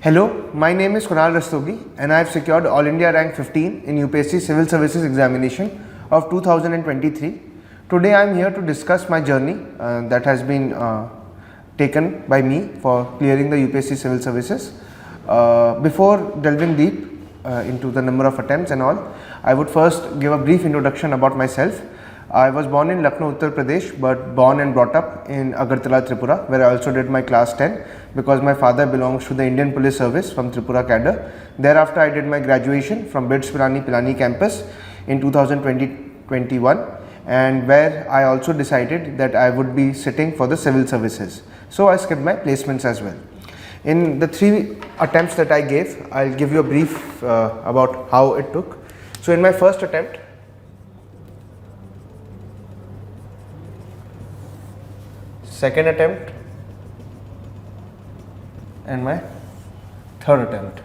Hello, my name is Kunal Rastogi and I have secured All India rank 15 in UPSC Civil Services examination of 2023. Today I am here to discuss my journey that has been taken by me for clearing the UPSC Civil Services. Before delving deep into the number of attempts and all, I would first give a brief introduction about myself. I was born in Lucknow, Uttar Pradesh, but born and brought up in Agartala, Tripura, where I also did my class 10 because my father belongs to the Indian Police Service from Tripura cadre. Thereafter, I did my graduation from BITS Pilani campus in 2020-21, and where I also decided that I would be sitting for the civil services. So I skipped my placements as well. In the 3 attempts that I gave, I'll give you a brief about how it took. So in my first attempt, second attempt and my third attempt.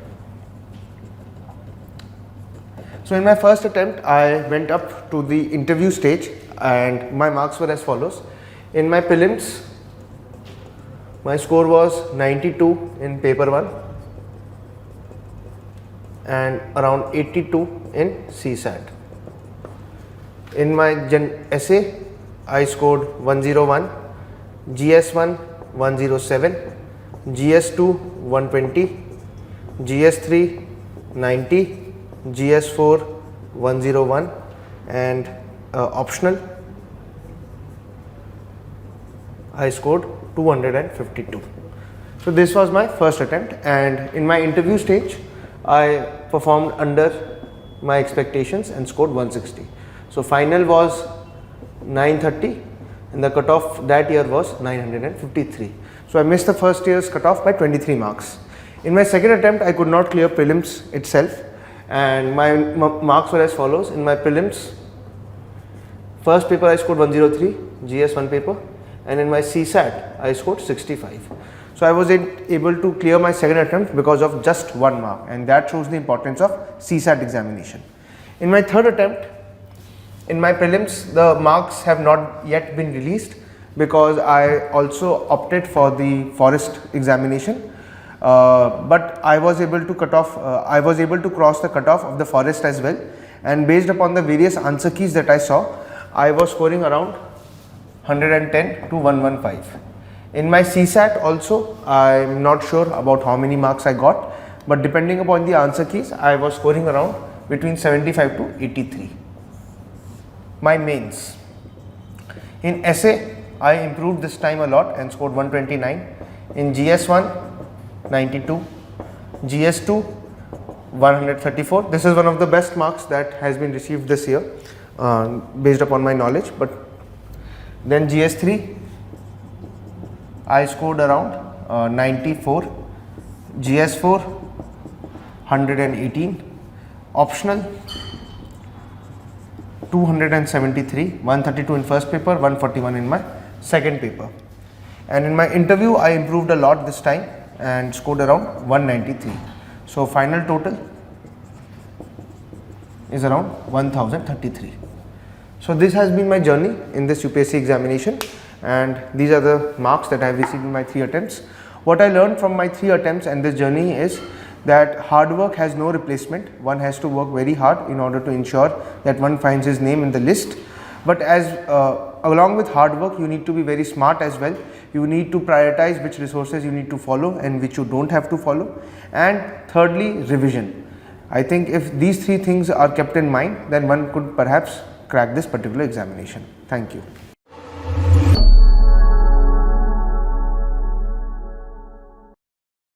So in my first attempt, I went up to the interview stage and my marks were as follows. In my prelims, my score was 92 in paper 1 and around 82 in CSAT. In my essay, I scored 101, GS1 107, GS2 120, GS3 90, GS4 101 and optional I scored 252. So this was my first attempt, and in my interview stage I performed under my expectations and scored 160. So final was 930 and the cutoff that year was 953. So I missed the first year's cutoff by 23 marks. In my second attempt, I could not clear prelims itself, and my marks were as follows. In my prelims, first paper I scored 103, GS1 paper, and in my CSAT I scored 65. So I was able to clear my second attempt because of just 1 mark, and that shows the importance of CSAT examination. In my third attempt, in my prelims, the marks have not yet been released because I also opted for the forest examination, but I was able to cross the cutoff of the forest as well, and based upon the various answer keys that I saw, I was scoring around 110 to 115. In my CSAT also, I am not sure about how many marks I got, but depending upon the answer keys, I was scoring around between 75 to 83. My mains. In essay, I improved this time a lot and scored 129. In GS1, 92. GS2, 134. This is one of the best marks that has been received this year based upon my knowledge. But then GS3, I scored around 94. GS4, 118. Optional, 273, 132 in first paper, 141 in my second paper. And in my interview, I improved a lot this time and scored around 193. So final total is around 1033. So this has been my journey in this UPSC examination, and these are the marks that I have received in my 3 attempts. What I learned from my 3 attempts and this journey is that hard work has no replacement. One has to work very hard in order to ensure that one finds his name in the list. But along with hard work, you need to be very smart as well. You need to prioritize which resources you need to follow and which you don't have to follow. And thirdly, revision. I think if these 3 things are kept in mind, then one could perhaps crack this particular examination. Thank you.